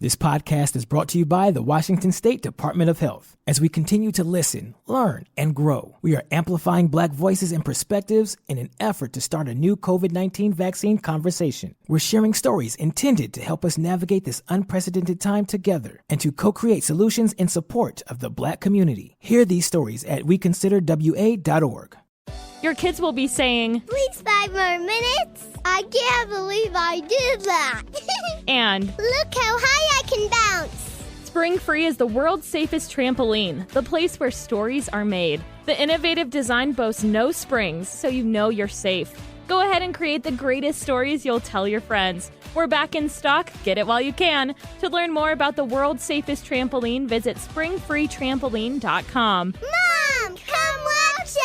This podcast is brought to you by the Washington State Department of Health. As we continue to listen, learn, and grow, we are amplifying Black voices and perspectives in an effort to start a new COVID-19 vaccine conversation. We're sharing stories intended to help us navigate this unprecedented time together and to co-create solutions in support of the Black community. Hear these stories at weconsiderwa.org. Your kids will be saying, "Please, 5 more minutes. I can't believe I did that." And, "Look how high I can bounce." Spring Free is the world's safest trampoline, the place where stories are made. The innovative design boasts no springs, so you know you're safe. Go ahead and create the greatest stories you'll tell your friends. We're back in stock. Get it while you can. To learn more about the world's safest trampoline, visit springfreetrampoline.com. Mom, come watch us.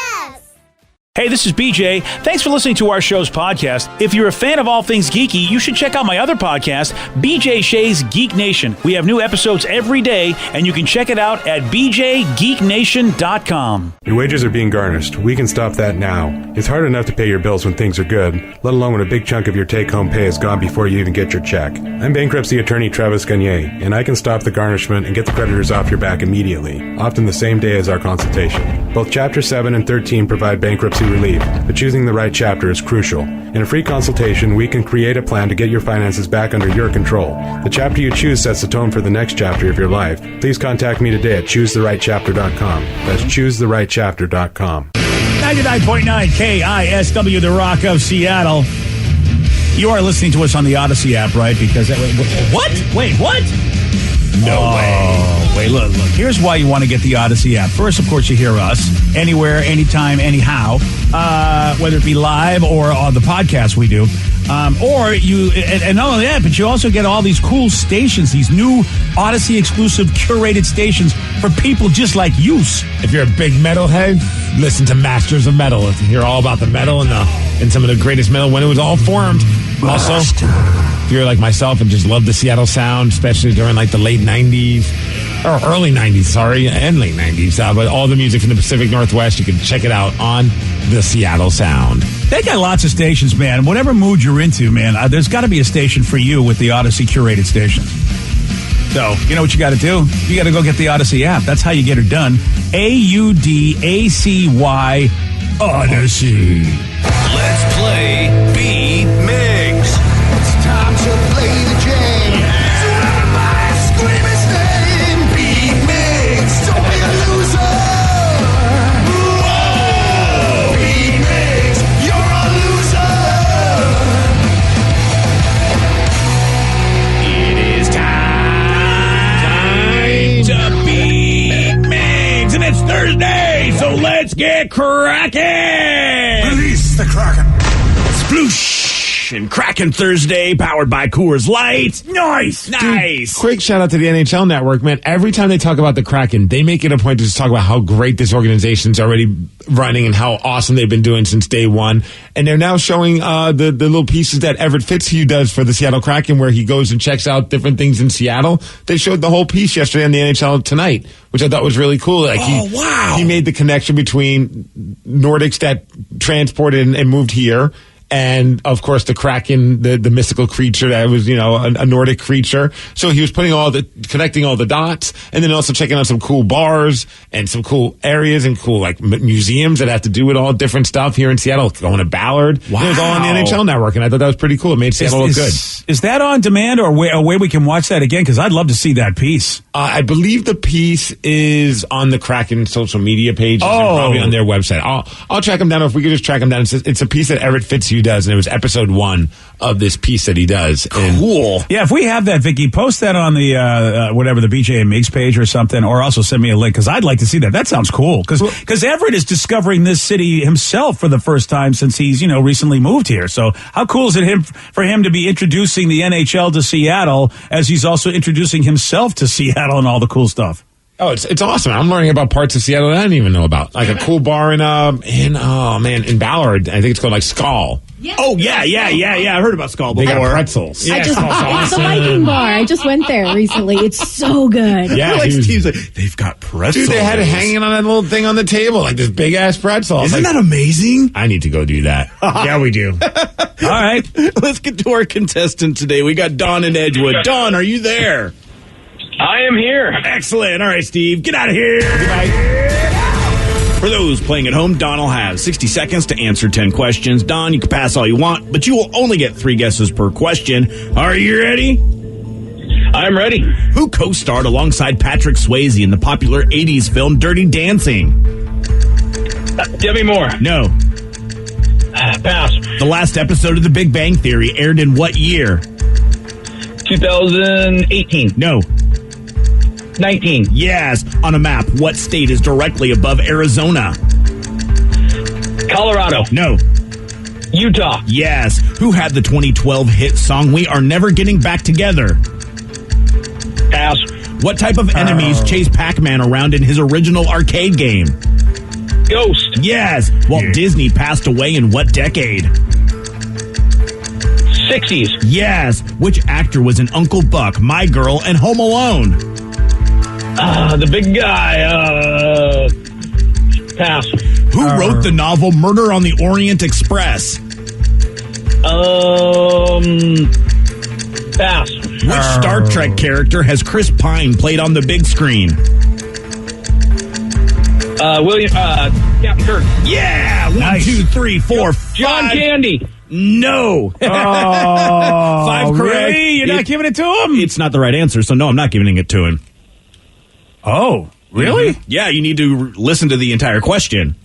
Hey, this is BJ. Thanks for listening to our show's podcast. If you're a fan of all things geeky, you should check out my other podcast, BJ Shea's Geek Nation. We have new episodes every day, and you can check it out at bjgeeknation.com. Your wages are being garnished. We can stop that now. It's hard enough to pay your bills when things are good, let alone when a big chunk of your take-home pay is gone before you even get your check. I'm bankruptcy attorney Travis Gagne, and I can stop the garnishment and get the creditors off your back immediately, often the same day as our consultation. Both Chapter 7 and 13 provide bankruptcy relief, but choosing the right chapter is crucial. In a free consultation, we can create a plan to get your finances back under your control. The chapter you choose sets the tone for the next chapter of your life. Please contact me today at choosetherightchapter.com. That's choosetherightchapter.com. 99.9 KISW, the Rock of Seattle. You are listening to us on the Odyssey app, right? Because what? Wait, what? No way. Wait, look. Here's why you want to get the Odyssey app. First, of course, you hear us anywhere, anytime, anyhow, whether it be live or on the podcast we do. Or you, and not only that, but you also get all these cool stations, these new Odyssey exclusive curated stations for people just like you. If you're a big metalhead, listen to Masters of Metal. You hear all about the metal and some of the greatest metal when it was all formed. Also, if you're like myself and just love the Seattle sound, especially during like the late 90s, or early 90s, and late 90s, but all the music from the Pacific Northwest, you can check it out on the Seattle Sound. They got lots of stations, man. Whatever mood you're into, man, there's got to be a station for you with the Odyssey curated stations. So, you know what you got to do? You got to go get the Odyssey app. That's how you get it done. AUDACY Odyssey. Let's play Beat Mix. It's time to play the game. Yeah. So everybody scream his name. Beat Mix. Don't be a loser. Whoa. Beat Mix. You're a loser. It is time to Beat Mix. And it's Thursday, so let's get cracking. Release the Kraken. Sploosh and Kraken Thursday, powered by Coors Light. Nice. Dude, quick shout out to the NHL Network, man. Every time they talk about the Kraken, they make it a point to just talk about how great this organization's already running and how awesome they've been doing since day one. And they're now showing the little pieces that Everett Fitzhugh does for the Seattle Kraken, where he goes and checks out different things in Seattle. They showed the whole piece yesterday on the NHL Tonight, which I thought was really cool. Like he made the connection between Nordics that transported and moved here, and of course the Kraken, the mystical creature that was, a Nordic creature. So he was connecting all the dots, and then also checking out some cool bars and some cool areas and cool museums that have to do with all different stuff here in Seattle. Going to Ballard. Wow. It was all on the NHL Network, and I thought that was pretty cool. It made Seattle look good. Is that on demand or a way we can watch that again? Because I'd love to see that piece. I believe the piece is on the Kraken social media pages and probably on their website. I'll track them down. If we could just track them down. It's a piece that Everett Fitzhugh does, and it was episode 1 of this piece that he does. Cool. Yeah, if we have that, Vicky, post that on the the BJ and Migs page or something, or also send me a link, because I'd like to see that. That sounds cool, because Everett is discovering this city himself for the first time since he's recently moved here. So how cool is it for him to be introducing the NHL to Seattle as he's also introducing himself to Seattle and all the cool stuff? Oh, it's awesome. I'm learning about parts of Seattle that I didn't even know about. Like a cool bar in Ballard. I think it's called Skull. Yeah. Oh, yeah. I heard about Skull before. They got pretzels. Yeah, it's the Viking bar. I just went there recently. It's so good. Yeah, Steve's like, they've got pretzels. Dude, they had it hanging on that little thing on the table, like this big-ass pretzel. Isn't that amazing? I need to go do that. Yeah, we do. All right. Let's get to our contestant today. We got Dawn in Edgewood. Dawn, are you there? I am here. Excellent. All right, Steve, get out of here. For those playing at home, Don will have 60 seconds to answer 10 questions. Don, you can pass all you want, but you will only get 3 guesses per question. Are you ready? I'm ready. Who co-starred alongside Patrick Swayze in the popular 80s film Dirty Dancing? Demi Moore. No. Pass. The last episode of The Big Bang Theory aired in what year? 2018. No. 19. Yes. On a map, what state is directly above Arizona? Colorado. No. Utah. Yes. Who had the 2012 hit song We Are Never Getting Back Together? Pass. What type of enemies chase Pac-Man around in his original arcade game? Ghost. Yes. Walt Disney passed away in what decade? 60s. Yes. Which actor was in Uncle Buck, My Girl, and Home Alone? The big guy. Pass. Who wrote the novel Murder on the Orient Express? Pass. Which Star Trek character has Chris Pine played on the big screen? Captain Kirk. Yeah. 1, 2, 3, 4, 5. John Candy. No. 5 correct. Really? You're not giving it to him? It's not the right answer, so no, I'm not giving it to him. Oh, really? Yeah, you need to listen to the entire question.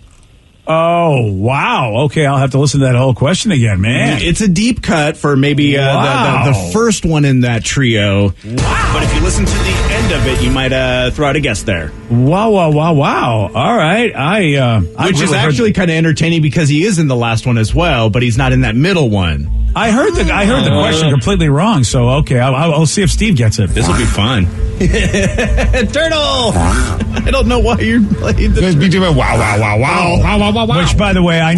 Oh, wow. Okay, I'll have to listen to that whole question again, man. It's a deep cut for maybe the first one in that trio. Wow. But if you listen to the end of it, you might throw out a guess there. Wow. All right. Which is actually kind of entertaining because he is in the last one as well, but he's not in that middle one. I heard the question completely wrong, so okay, I'll see if Steve gets it. This will be fun. Turtle! I don't know why you're playing the Be doing wow. Which, by the way, I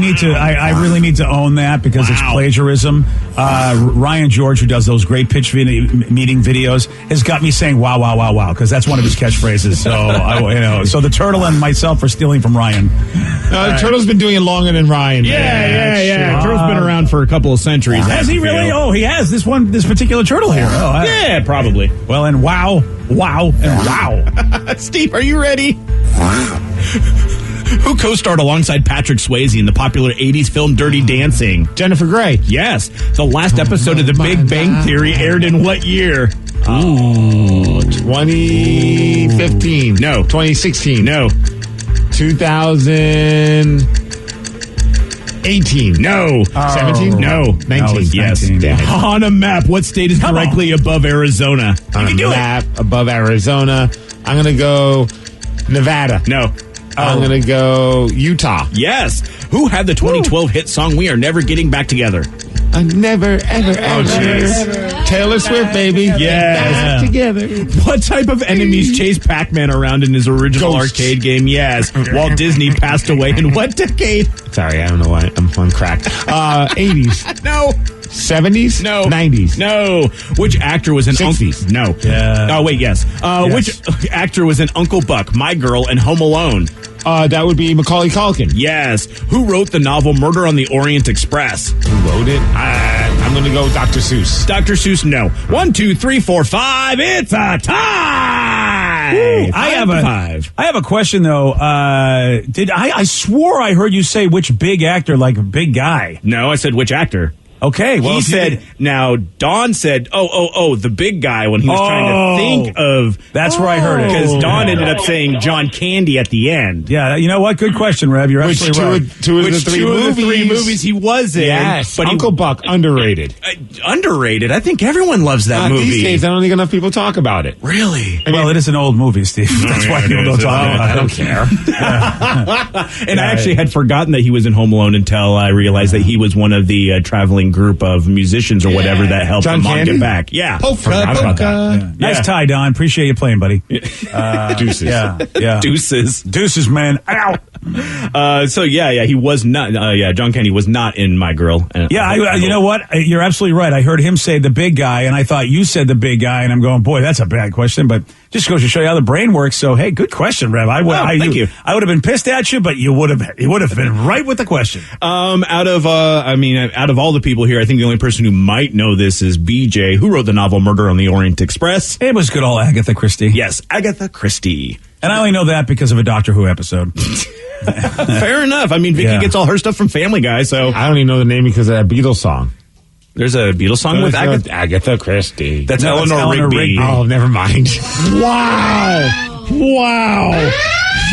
really need to own that because it's plagiarism. Ryan George, who does those great pitch meeting videos, has got me saying wow because that's one of his catchphrases. So so the turtle and myself are stealing from Ryan. The turtle's been doing it longer than Ryan. Yeah. Turtle's been around for a couple of centuries. Has he really? Oh, he has this particular turtle here. Oh, yeah, probably. Well, and wow. Steve, are you ready? Who co-starred alongside Patrick Swayze in the popular 80s film Dirty Dancing? Jennifer Grey. Yes. The last episode of The Big Bang Theory aired in what year? 2015. No. 2016. No. 2018. No. 17? No. 19. Yes. 19. On a map, what state is directly above Arizona? On a map above Arizona. I'm going to go Nevada. No. I'm going to go Utah. Yes. Who had the 2012 hit song We Are Never Getting Back Together? I never, ever. Taylor Swift, baby. Yes. Back together. What type of enemies chase Pac-Man around in his original arcade game? Yes. Walt Disney passed away in what decade? Sorry, I don't know why. I'm on crack. 80s. No. 70s? No. 90s? No. Which actor was in 60s? No. Yeah. Oh, wait, yes. Yes. Which actor was in Uncle Buck, My Girl, and Home Alone? That would be Macaulay Culkin. Yes. Who wrote the novel Murder on the Orient Express? Who wrote it? I'm going to go Dr. Seuss. Dr. Seuss, no. 1, 2, 3, 4, 5. It's a tie. I have a question though. I swore I heard you say which big actor, like big guy. No, I said which actor. Okay, well, he said. Now Don said, "Oh, the big guy." When he was trying to think of, that's where I heard it because Don ended up saying John Candy at the end. Yeah, you know what? Good question, Rev. You're absolutely right. Two of the three movies he was in. Yes, but Uncle Buck, underrated. Underrated. I think everyone loves that movie. These days, I don't think enough people talk about it. Really? Well, it is an old movie, Steve. That's why people don't talk about it. I don't care. And I actually had forgotten that he was in Home Alone until I realized that he was one of the traveling group of musicians or whatever that helped John the mom Candy? get back. Yeah. Forgot about that. Yeah. Nice tie, Don. Appreciate you playing, buddy. Deuces. Yeah. Deuces. Deuces, man. Ow. So he was not. John Candy was not in My Girl. You know what? You're absolutely right. I heard him say the big guy, and I thought you said the big guy, and I'm going, boy, that's a bad question, but just goes to show you how the brain works. So, hey, good question, Rev. Thank you. I would have been pissed at you, but you would have been right with the question. Out of all the people here, I think the only person who might know this is BJ, who wrote the novel Murder on the Orient Express. It was good old Agatha Christie. Yes, Agatha Christie. And I only know that because of a Doctor Who episode. Fair enough. I mean, Vicky gets all her stuff from Family Guy, so I don't even know the name because of that Beatles song. There's a Beatles song with Agatha Christie. That's Eleanor Rigby. Oh, never mind. Wow.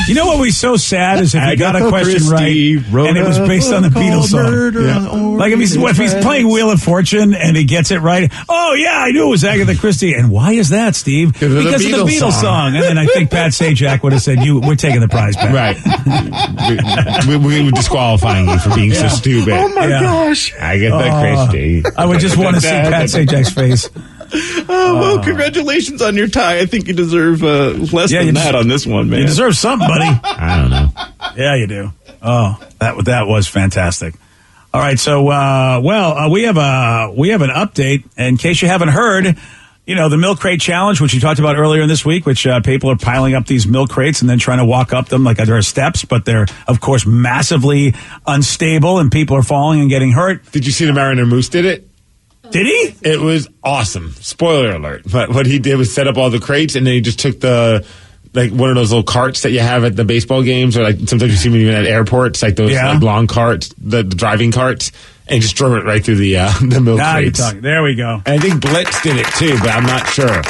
You know what was so sad is if you got a question Christie right and it was based on the Beatles song. Like if he's playing Wheel of Fortune and he gets it right. Oh, yeah, I knew it was Agatha Christie. And why is that, Steve? Because of the Beatles song. And then I think Pat Sajak would have said, we're taking the prize back. Right. we were disqualifying you for being so stupid. Oh, my gosh. Agatha Christie. I would just want to see Pat Sajak's face. Well, congratulations on your tie. I think you deserve less than that on this one, man. You deserve something, buddy. I don't know. Yeah, you do. Oh, that was fantastic. All right, so we have an update in case you haven't heard. You know, the milk crate challenge, which you talked about earlier in this week, which people are piling up these milk crates and then trying to walk up them like there are steps, but they're, of course, massively unstable and people are falling and getting hurt. Did you see the Mariner Moose did it? Did he? It was awesome. Spoiler alert. But what he did was set up all the crates, and then he just took one of those little carts that you have at the baseball games, or like sometimes you see them even at airports, like those like long carts, the driving carts, and just drove it right through the milk crates. There we go. And I think Blitz did it too, but I'm not sure.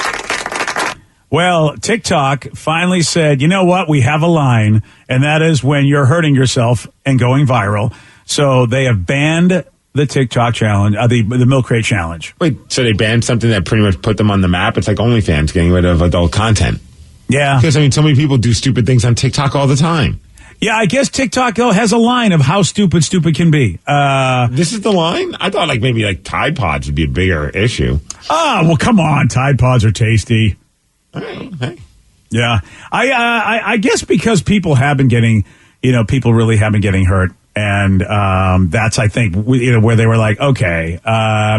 Well, TikTok finally said, you know what? We have a line, and that is when you're hurting yourself and going viral. So they have banned the TikTok challenge, the milk crate challenge. Wait, so they banned something that pretty much put them on the map? It's like OnlyFans getting rid of adult content. Yeah. Because, so many people do stupid things on TikTok all the time. Yeah, I guess TikTok, though, has a line of how stupid can be. This is the line? I thought maybe Tide Pods would be a bigger issue. Oh, well, come on. Tide Pods are tasty. All right. Hey. Yeah. I guess because people have been getting, people really have been getting hurt. And that's, I think, where they were like, okay,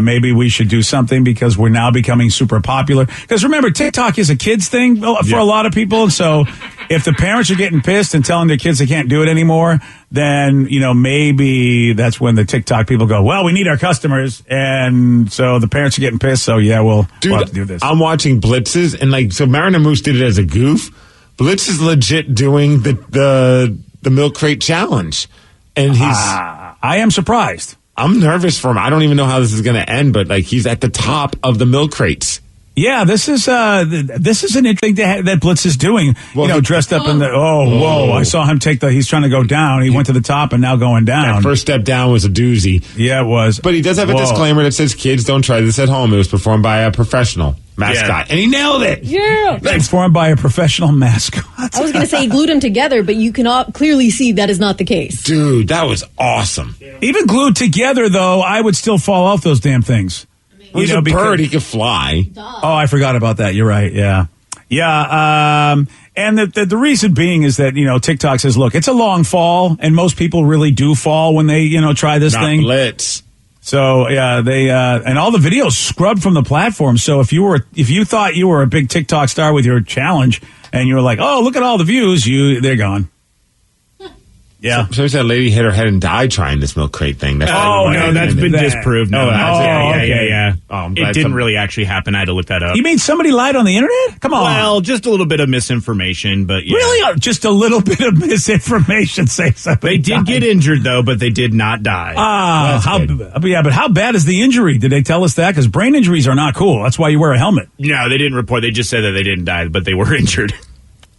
maybe we should do something because we're now becoming super popular. Because remember, TikTok is a kids thing for a lot of people. And so if the parents are getting pissed and telling their kids they can't do it anymore, then, maybe that's when the TikTok people go, well, we need our customers. And so the parents are getting pissed. So, yeah, we'll have to do this. I'm watching Blitzes. And so Mariner Moose did it as a goof. Blitz is legit doing the milk crate challenge. And I am surprised. I'm nervous for him. I don't even know how this is going to end, but he's at the top of the milk crates. Yeah, this is an interesting thing that Blitz is doing. Well, dressed up in the whoa! I saw him he's trying to go down. He went to the top and now going down. That first step down was a doozy. Yeah, it was. But he does have a disclaimer that says, "Kids, don't try this at home." It was performed by a professional mascot, and he nailed it. Yeah, performed by a professional mascot. I was going to say he glued them together, but you can clearly see that is not the case. Dude, that was awesome. Even glued together, though, I would still fall off those damn things. He's a bird. He could fly. Oh, I forgot about that. You're right. Yeah. Yeah. And the reason being is that, TikTok says, look, it's a long fall, and most people really do fall when they, try this thing. Blitz. So, yeah, they, and all the videos scrubbed from the platform. So if you thought you were a big TikTok star with your challenge and you were like, oh, look at all the views, they're gone. Yeah. So that lady hit her head and died trying this milk crate thing. That's been disproved. No, yeah. It didn't really actually happen. I had to look that up. You mean somebody lied on the internet? Come on. Well, just a little bit of misinformation, but yeah. Really? Just a little bit of misinformation, say something. They did get injured, though, but they did not die. But how bad is the injury? Did they tell us that? Because brain injuries are not cool. That's why you wear a helmet. No, they didn't report. They just said that they didn't die, but they were injured.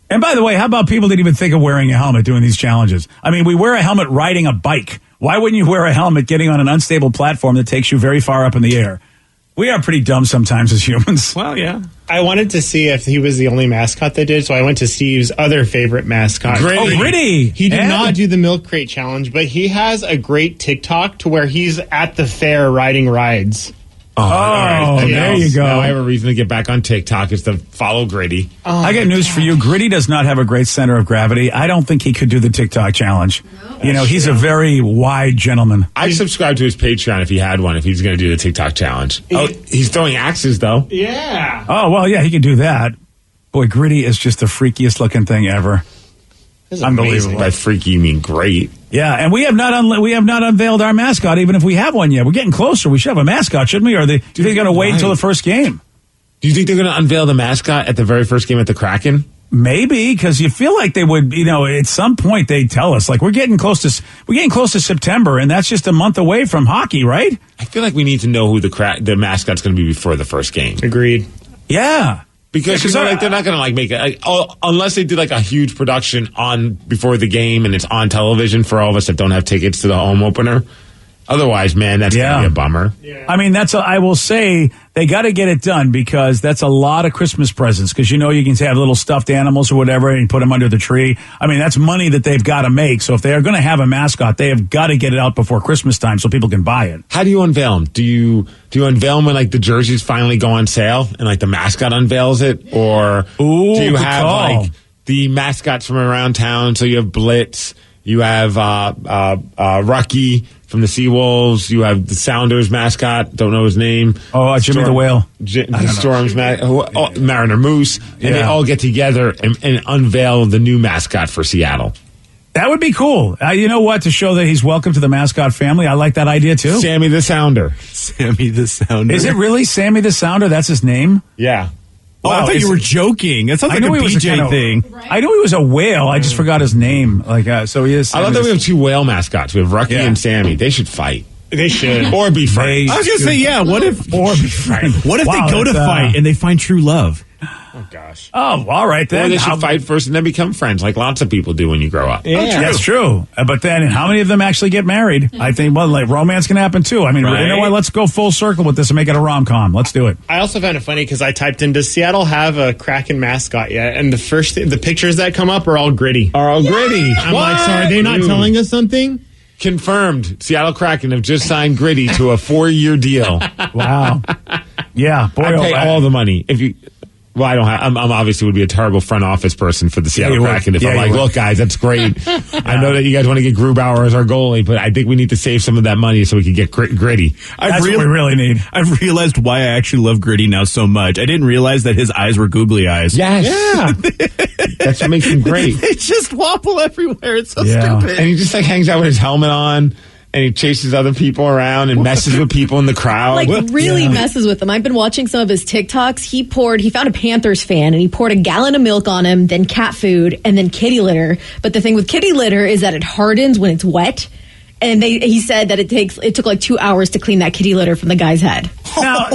And by the way, how about people didn't even think of wearing a helmet doing these challenges? I mean, we wear a helmet riding a bike. Why wouldn't you wear a helmet getting on an unstable platform that takes you very far up in the air? We are pretty dumb sometimes as humans. Well, yeah. I wanted to see if he was the only mascot they did, so I went to Steve's other favorite mascot. Gritty. Oh, Gritty. He did not do the milk crate challenge, but he has a great TikTok to where he's at the fair riding rides. All right. there you go. Now I have a reason to get back on TikTok. It's to follow Gritty. I got news for you. Gritty does not have a great center of gravity. I don't think he could do the TikTok challenge. He's a very wide gentleman. I'd subscribe to his Patreon if he had one, if he's going to do the TikTok challenge. Oh, he's throwing axes, though. Yeah. Oh, well, yeah, he can do that. Boy, Gritty is just the freakiest looking thing ever. Unbelievable. By freaky, you mean great. Yeah, and we have not unveiled our mascot, even if we have one yet. We're getting closer. We should have a mascot, shouldn't we? Or do you think they're going to wait until the first game? Do you think they're going to unveil the mascot at the very first game at the Kraken? Maybe, because you feel like they would, at some point they tell us, like we're getting close to September, and that's just a month away from hockey, right? I feel like we need to know who the mascot's going to be before the first game. Agreed. Yeah. Because they're not going to make it unless they did a huge production on before the game and it's on television for all of us that don't have tickets to the home opener. Otherwise, man, that's going to be a bummer. Yeah. I mean, I will say they got to get it done because that's a lot of Christmas presents. Because you can have little stuffed animals or whatever and put them under the tree. I mean, that's money that they've got to make. So if they are going to have a mascot, they have got to get it out before Christmas time so people can buy it. How do you unveil them? Do you unveil them when the jerseys finally go on sale and the mascot unveils it, or do you have the mascots from around town? So you have Blitz, you have Rucky from the Seawolves, you have the Sounders mascot, don't know his name. Oh, Jimmy the Whale. The Storm's Mariner Moose, and they all get together and unveil the new mascot for Seattle. That would be cool. You know what? To show that he's welcome to the mascot family. I like that idea, too. Sammy the Sounder. Sammy the Sounder. Is it really Sammy the Sounder? That's his name? Yeah. Oh, I thought you were joking. That sounds like a BJ thing. I knew he was a whale. I just forgot his name. So he is. I love that we have two whale mascots. We have Rucky and Sammy. They should fight. They should. Or be friends. I was going to say, what if... Or be friends. What if they go to fight and they find true love? Oh, gosh. Oh, all right then. Or they should fight first and then become friends, like lots of people do when you grow up. Yeah. That's true. But then how many of them actually get married? I think, romance can happen too. I mean, you know what? Let's go full circle with this and make it a rom-com. Let's do it. I also found it funny because I typed in, does Seattle have a Kraken mascot yet? And the pictures that come up are all Gritty. I'm like, so are they not telling us something? Confirmed. Seattle Kraken have just signed Gritty to a 4-year deal. Wow. Yeah. Boy, I pay all the money. If you... Well, I don't have. I'm obviously would be a terrible front office person for the Seattle Kraken if I'm like, look, guys, that's great. I know that you guys want to get Grubauer as our goalie, but I think we need to save some of that money so we can get Gritty. That's what we really need. I've realized why I actually love Gritty now so much. I didn't realize that his eyes were googly eyes. Yes. Yeah. That's what makes him great. They just wobble everywhere. It's so stupid. And he just hangs out with his helmet on. And he chases other people around and messes with people in the crowd. Really messes with them. I've been watching some of his TikToks. He found a Panthers fan and he poured a gallon of milk on him, then cat food, and then kitty litter. But the thing with kitty litter is that it hardens when it's wet. And he said that it took 2 hours to clean that kitty litter from the guy's head. Now,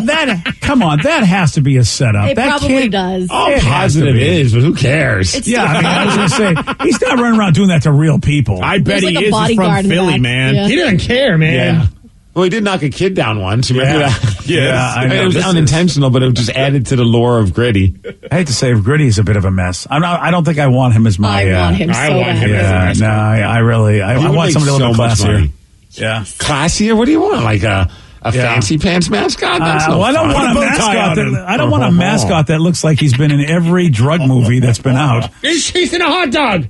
come on, that has to be a setup. It probably does. Oh, positive it is, but who cares? I was going to say, he's not running around doing that to real people. I bet he is. He's from Philly, man. Yeah. He doesn't care, man. Yeah. Well, he did knock a kid down once. Remember that? Yeah, I know. It was unintentional, but it just added to the lore of Gritty. I hate to say, Gritty is a bit of a mess. I don't think I want him as my. I want him so bad. No, I want somebody a little bit classier. Yeah, classier. What do you want? Like a fancy pants mascot? That's I don't want a mascot. I don't want a mascot that looks like he's been in every drug movie that's been out. He's chasing a hot dog.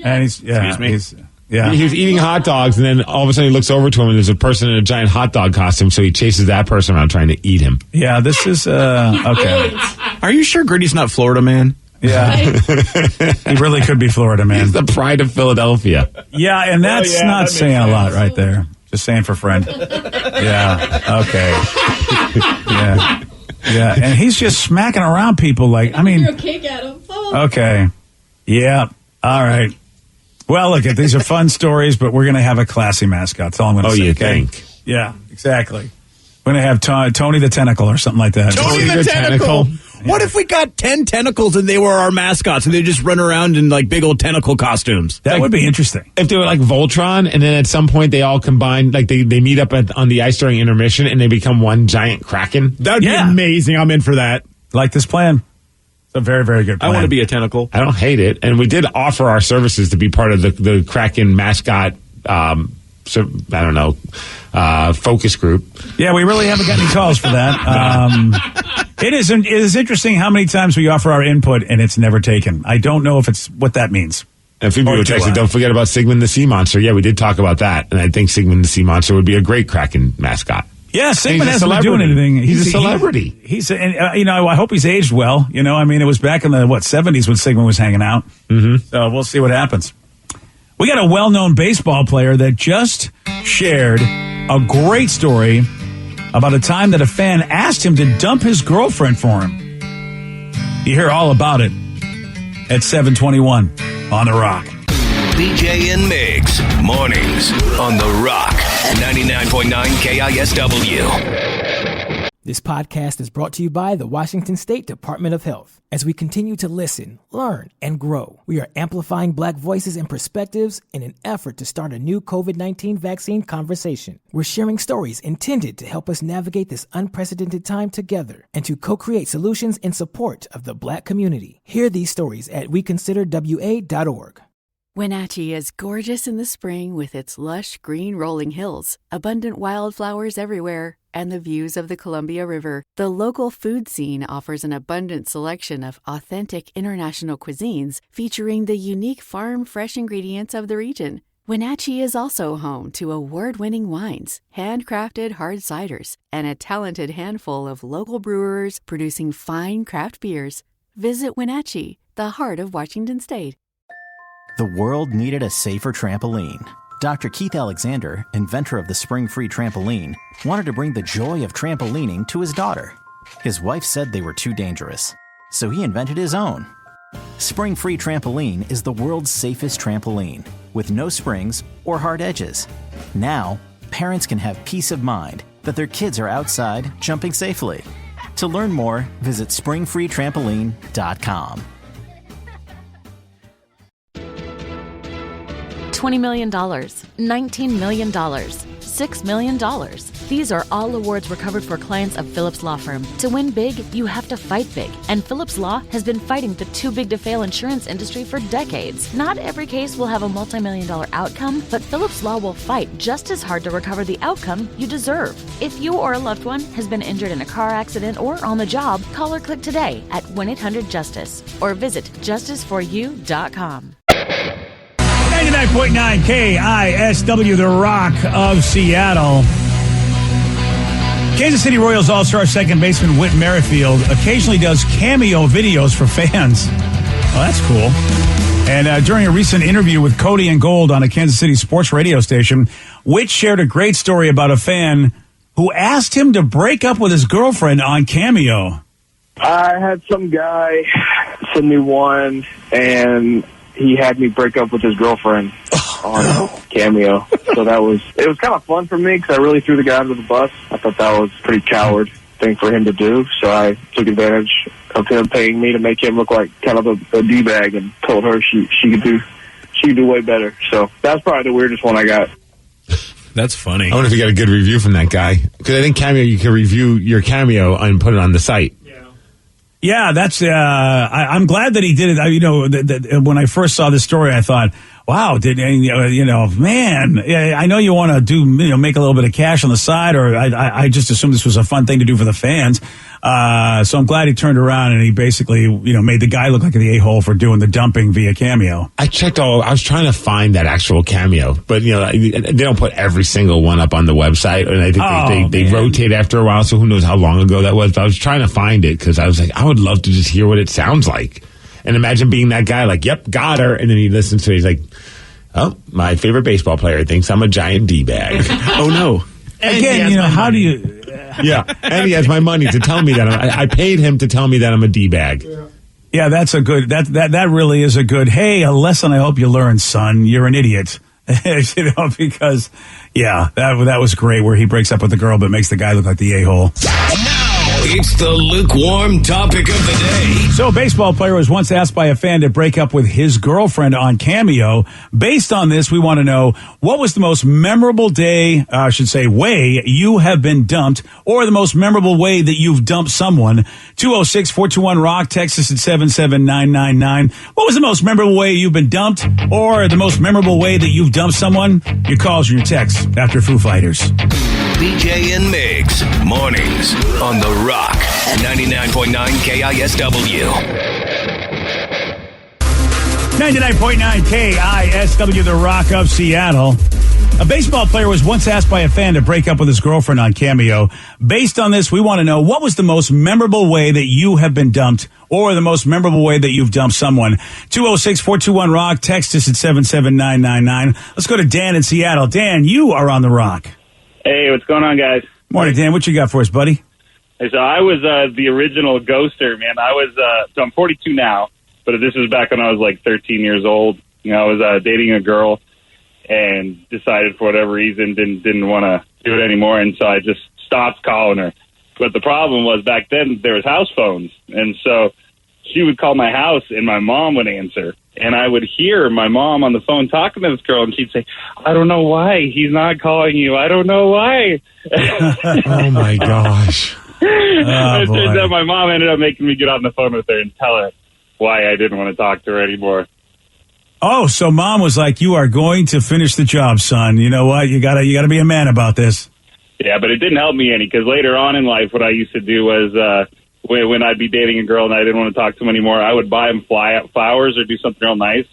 And excuse me. He was eating hot dogs, and then all of a sudden he looks over to him, and there's a person in a giant hot dog costume, so he chases that person around trying to eat him. Yeah, this is, okay. Are you sure Gritty's not Florida man? Yeah. He really could be Florida man. He's the pride of Philadelphia. Yeah, and that's not saying a lot right there. Just saying for friend. Yeah, okay. Yeah, and he's just smacking around people like, Threw a cake at him. Oh. Okay. Yeah, all right. Well, look, these are fun stories, but we're going to have a classy mascot. That's all I'm going to say. Oh, you okay? think? Yeah, exactly. We're going to have Tony the Tentacle or something like that. Tony the Tentacle. What if we got 10 tentacles and they were our mascots and they just run around in big old tentacle costumes? That would be interesting. If they were like Voltron, and then at some point they all combine, they meet up on the ice during intermission and they become one giant Kraken. That would be amazing. I'm in for that. Like this plan. It's a very, very good plan. I want to be a tentacle. I don't hate it. And we did offer our services to be part of the Kraken mascot I don't know, focus group. Yeah, we really haven't got any calls for that. It is interesting how many times we offer our input and it's never taken. I don't know if it's what that means. And a few people texted, don't forget about Sigmund the Sea Monster. Yeah, we did talk about that. And I think Sigmund the Sea Monster would be a great Kraken mascot. Yeah, Sigmund hasn't been doing anything. He's a celebrity. I hope he's aged well. It was back in the 70s when Sigmund was hanging out. Mm-hmm. So we'll see what happens. We got a well-known baseball player that just shared a great story about a time that a fan asked him to dump his girlfriend for him. You hear all about it at 7:21 on The Rock. BJ and Migs, mornings on The Rock, 99.9 KISW. This podcast is brought to you by the Washington State Department of Health. As we continue to listen, learn, and grow, we are amplifying Black voices and perspectives in an effort to start a new COVID-19 vaccine conversation. We're sharing stories intended to help us navigate this unprecedented time together and to co-create solutions in support of the Black community. Hear these stories at weconsiderwa.org. Wenatchee is gorgeous in the spring with its lush green rolling hills, abundant wildflowers everywhere, and the views of the Columbia River. The local food scene offers an abundant selection of authentic international cuisines featuring the unique farm-fresh ingredients of the region. Wenatchee is also home to award-winning wines, handcrafted hard ciders, and a talented handful of local brewers producing fine craft beers. Visit Wenatchee, the heart of Washington State. The world needed a safer trampoline. Dr. Keith Alexander, inventor of the Spring-Free Trampoline, wanted to bring the joy of trampolining to his daughter. His wife said they were too dangerous, so he invented his own. Spring-Free Trampoline is the world's safest trampoline, with no springs or hard edges. Now, parents can have peace of mind that their kids are outside jumping safely. To learn more, visit springfreetrampoline.com. $20 million, $19 million, $6 million. These are all awards recovered for clients of Phillips Law Firm. To win big, you have to fight big. And Phillips Law has been fighting the too-big-to-fail insurance industry for decades. Not every case will have a multi-million-dollar outcome, but Phillips Law will fight just as hard to recover the outcome you deserve. If you or a loved one has been injured in a car accident or on the job, call or click today at 1-800-JUSTICE or visit justiceforyou.com. 99.9 KISW, The Rock of Seattle. Kansas City Royals All-Star second baseman Whit Merrifield occasionally does cameo videos for fans. Oh, that's cool. And during a recent interview with Cody and Gold on a Kansas City sports radio station, Whit shared a great story about a fan who asked him to break up with his girlfriend on Cameo. I had some guy send me one, and he had me break up with his girlfriend on Cameo. So it was kind of fun for me because I really threw the guy under the bus. I thought that was a pretty coward thing for him to do. So I took advantage of him paying me to make him look like kind of a D-bag and told her she could do way better. So that's probably the weirdest one I got. That's funny. I wonder if you got a good review from that guy. Because I think Cameo, you can review your Cameo and put it on the site. Yeah, that's. I'm glad that he did it. When I first saw this story, I thought, "Wow, man, I know you want to make a little bit of cash on the side, or I just assumed this was a fun thing to do for the fans." So I'm glad he turned around and he basically, made the guy look like the a-hole for doing the dumping via Cameo. I was trying to find that actual Cameo, but they don't put every single one up on the website, and I think they rotate after a while. So who knows how long ago that was? But I was trying to find it because I was like, I would love to just hear what it sounds like, and imagine being that guy, like, "Yep, got her," and then he listens to it. He's like, "Oh, my favorite baseball player thinks I'm a giant D-bag." Oh no! Again, how do you? Yeah, and he has my money to tell me that I paid him to tell me that I'm a D-bag. Yeah, that's a good. That really is a good. Hey, a lesson I hope you learn, son. You're an idiot. Because that was great where he breaks up with the girl but makes the guy look like the a-hole. Now, It's the lukewarm topic of the day. So, a baseball player was once asked by a fan to break up with his girlfriend on Cameo. Based on this, we want to know what was the most memorable way you have been dumped, or the most memorable way that you've dumped someone. 206-421-ROCK, text us at 77999. What was the most memorable way you've been dumped, or the most memorable way that you've dumped someone? Your calls and your texts after Foo Fighters. BJ and Migs, mornings on The Rock, 99.9 KISW. 99.9 KISW, The Rock of Seattle. A baseball player was once asked by a fan to break up with his girlfriend on Cameo. Based on this, we want to know what was the most memorable way that you have been dumped, or the most memorable way that you've dumped someone. 206-421-ROCK, text us at 77999. Let's go to Dan in Seattle. Dan, you are on The Rock. Hey, what's going on, guys? Morning, Dan. What you got for us, buddy? Hey, so I was the original ghoster, man. So I'm 42 now, but this was back when I was like 13 years old. You know, I was dating a girl and decided for whatever reason didn't want to do it anymore, and so I just stopped calling her. But the problem was back then there was house phones, and so she would call my house and my mom would answer. And I would hear my mom on the phone talking to this girl, and she'd say, I don't know why he's not calling you. I don't know why. Oh, my gosh. It turns out my mom ended up making me get on the phone with her and tell her why I didn't want to talk to her anymore. Oh, so mom was like, you are going to finish the job, son. You know what? You gotta be a man about this. Yeah, but it didn't help me any, because later on in life, what I used to do was when I'd be dating a girl and I didn't want to talk to them anymore, I would buy them flowers or do something real nice,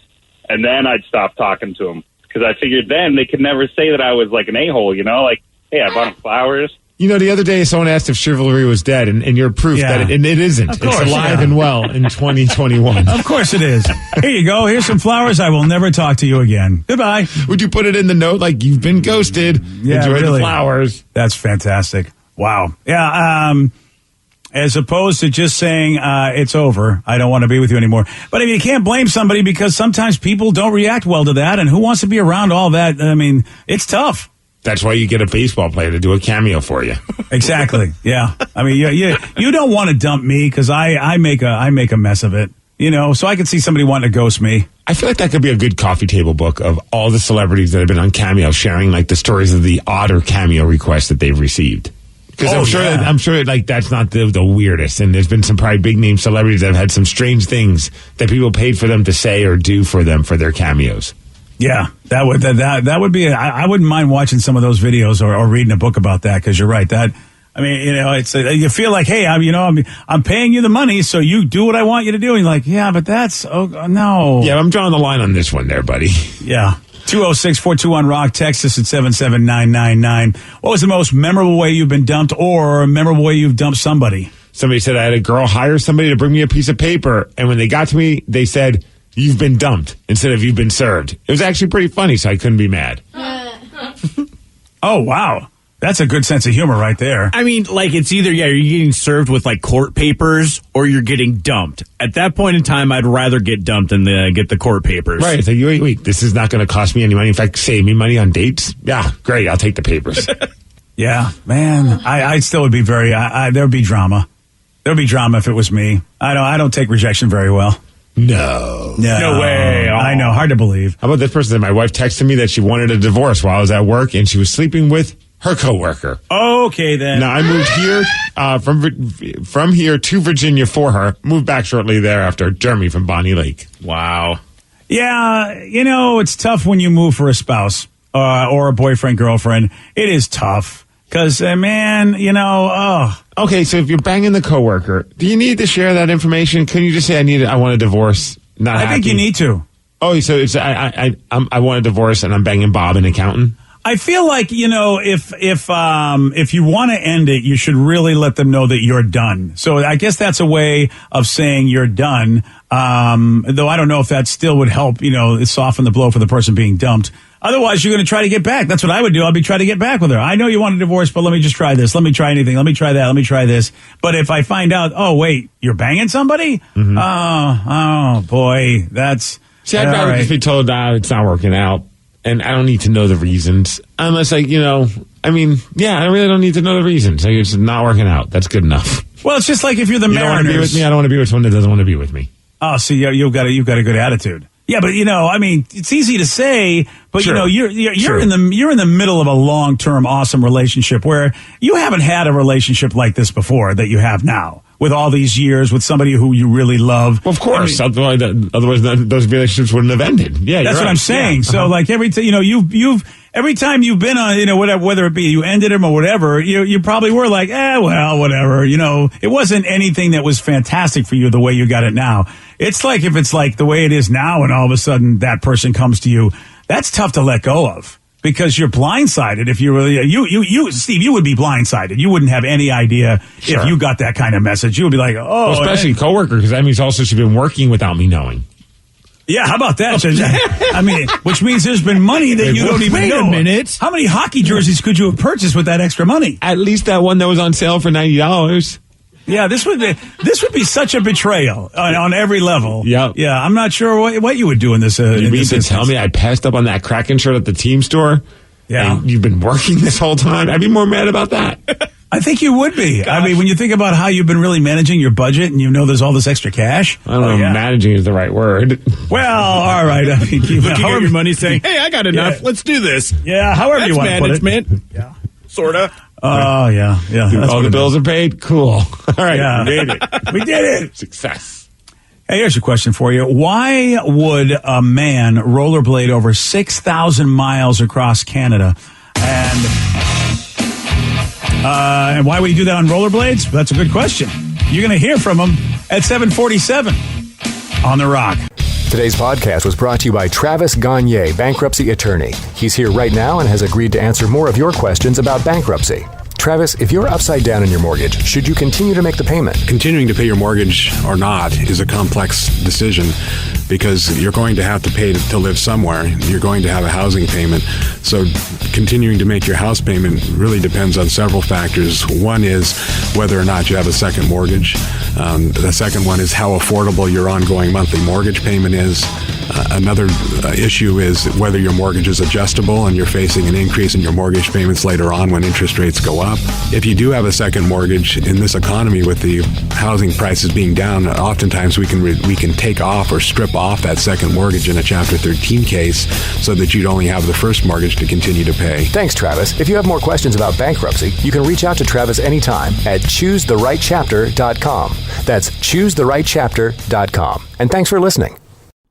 and then I'd stop talking to them, because I figured then they could never say that I was like an a-hole, you know? Like, hey, I bought them flowers. You know, the other day someone asked if chivalry was dead, and you're proof that it isn't. Course, it's alive and well in 2021. Of course it is. Here you go. Here's some flowers. I will never talk to you again. Goodbye. Would you put it in the note like, you've been ghosted? Yeah, enjoy really. the flowers. That's fantastic. Wow. Yeah, as opposed to just saying, it's over, I don't want to be with you anymore. But I mean, you can't blame somebody, because sometimes people don't react well to that, and who wants to be around all that? I mean, it's tough. That's why you get a baseball player to do a cameo for you. Exactly. Yeah. I mean, you don't want to dump me, because I make a mess of it. You know, so I could see somebody wanting to ghost me. I feel like that could be a good coffee table book of all the celebrities that have been on Cameo, sharing like the stories of the odder cameo requests that they've received. Because I'm sure like that's not the weirdest, and there's been some probably big name celebrities that have had some strange things that people paid for them to say or do for them for their cameos. Yeah, that would be. I wouldn't mind watching some of those videos or reading a book about that, because you're right. That, I mean, you know, it's you feel like, hey, I'm paying you the money, so you do what I want you to do. And you're like, yeah, but that's no. Yeah, I'm drawing the line on this one, there, buddy. Yeah. 206-421-ROCK, text us at 77999. What was the most memorable way you've been dumped, or a memorable way you've dumped somebody? Somebody said I had a girl hire somebody to bring me a piece of paper, and when they got to me, they said, you've been dumped, instead of you've been served. It was actually pretty funny, so I couldn't be mad. Oh, wow. That's a good sense of humor right there. I mean, like, it's either, you're getting served with, like, court papers, or you're getting dumped. At that point in time, I'd rather get dumped than get the court papers. Right. It's like, wait, this is not going to cost me any money. In fact, save me money on dates? Yeah, great. I'll take the papers. Yeah, man. I still would be very, there would be drama. There would be drama if it was me. I don't take rejection very well. No way. Oh. I know. Hard to believe. How about this person? My wife texted me that she wanted a divorce while I was at work, and she was sleeping with her coworker. Okay, then. Now, I moved here from here to Virginia for her. Moved back shortly thereafter. Jeremy from Bonnie Lake. Wow. Yeah, you know, it's tough when you move for a spouse or a boyfriend, girlfriend. It is tough because, man, you know, Okay, so if you're banging the coworker, do you need to share that information? Can you just say, I want a divorce? I think you need to. Oh, so it's I want a divorce and I'm banging Bob, an accountant? I feel like, you know, if you want to end it, you should really let them know that you're done. So I guess that's a way of saying you're done. Though I don't know if that still would help, you know, soften the blow for the person being dumped. Otherwise, you're going to try to get back. That's what I would do. I'd be trying to get back with her. I know you want a divorce, but let me just try this. Let me try anything. Let me try that. Let me try this. But if I find out, oh, wait, you're banging somebody? Mm-hmm. Oh, boy, that's... See, I'd rather just be told, it's not working out. And I don't need to know the reasons. Unless, like, you know, I mean, yeah, I really don't need to know the reason. So it's not working out. That's good enough. Well, it's just like if you're the You don't want to be Mariners. with me. I don't want to be with someone that doesn't want to be with me. Oh, so you've got a good attitude. Yeah, but I mean, it's easy to say, but Sure. you're Sure. in the middle of a long-term awesome relationship where you haven't had a relationship like this before that you have now with all these years with somebody who you really love. Well, of course. Otherwise, those relationships wouldn't have ended. Yeah, That's you're what I'm right. saying. Yeah. So like every every time you've been on, whether it be you ended him or whatever, you probably were like, well, whatever. It wasn't anything that was fantastic for you the way you got it now. It's like if it's like the way it is now and all of a sudden that person comes to you, that's tough to let go of because you're blindsided. If you really, you, Steve, you would be blindsided. You wouldn't have any idea if you got that kind of message. You would be like, oh, Well, especially coworker, because that means also she's been working without me knowing. yeah, how about that? I mean, which means there's been money that you don't even know. Wait a minute. How many hockey jerseys could you have purchased with that extra money? At least that one that was on sale for $90. Yeah, this would be such a betrayal on every level. Yep. Yeah, I'm not sure what you would do in this. You in mean this to instance. tell me I passed up on that Kraken shirt at the team store? Yeah. And you've been working this whole time? I'd be more mad about that. I think you would be. I mean, when you think about how you've been really managing your budget and there's all this extra cash. I don't know if managing is the right word. Well, all right. I mean, Looking at your money saying, hey, I got enough. Yeah. Let's do this. Yeah, however you want to put it. management. Yeah. Sort of. Oh, yeah. That's All what the it bills is. are paid? Cool. All right. Yeah. We made it. We did it. Success. Hey, here's a question for you. Why would a man rollerblade over 6,000 miles across Canada? And why would he do that on rollerblades? That's a good question. You're going to hear from him at 7:47 on The Rock. Today's podcast was brought to you by Travis Gagne, bankruptcy attorney. He's here right now and has agreed to answer more of your questions about bankruptcy. Travis, if you're upside down in your mortgage, should you continue to make the payment? Continuing to pay your mortgage or not is a complex decision because you're going to have to pay to live somewhere. You're going to have a housing payment. So continuing to make your house payment really depends on several factors. One is whether or not you have a second mortgage. The second one is how affordable your ongoing monthly mortgage payment is. Another issue is whether your mortgage is adjustable and you're facing an increase in your mortgage payments later on when interest rates go up. If you do have a second mortgage in this economy with the housing prices being down, oftentimes we can take off or strip off that second mortgage in a Chapter 13 case so that you'd only have the first mortgage to continue to pay. Thanks, Travis. If you have more questions about bankruptcy, you can reach out to Travis anytime at ChooseTheRightChapter.com. That's ChooseTheRightChapter.com. And thanks for listening.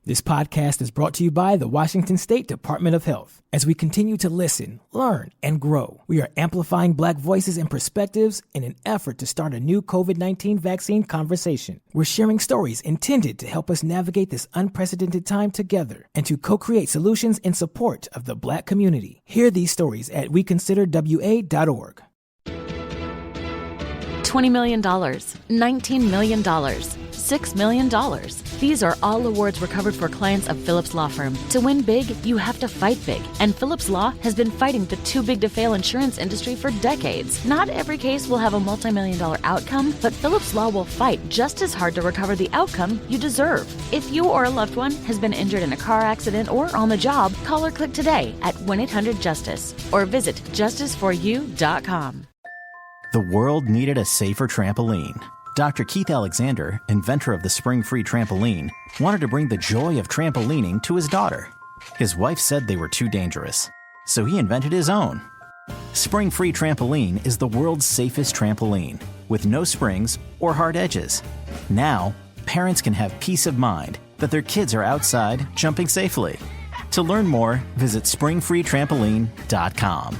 This podcast is brought to you by the Washington State Department of Health. As we continue to listen, learn, and grow, we are amplifying Black voices and perspectives in an effort to start a new COVID-19 vaccine conversation. We're sharing stories intended to help us navigate this unprecedented time together and to co-create solutions in support of the Black community. Hear these stories at weconsiderwa.org. $20 million, $19 million, $6 million. These are all awards recovered for clients of Phillips Law Firm. To win big, you have to fight big. And Phillips Law has been fighting the too big to fail insurance industry for decades. Not every case will have a multi-million-dollar outcome, but Phillips Law will fight just as hard to recover the outcome you deserve. If you or a loved one has been injured in a car accident or on the job, call or click today at 1-800-JUSTICE or visit justiceforyou.com. The world needed a safer trampoline. Dr. Keith Alexander, inventor of the spring-free trampoline, wanted to bring the joy of trampolining to his daughter. His wife said they were too dangerous, so he invented his own. Spring-free trampoline is the world's safest trampoline, with no springs or hard edges. Now, parents can have peace of mind that their kids are outside jumping safely. To learn more, visit springfreetrampoline.com.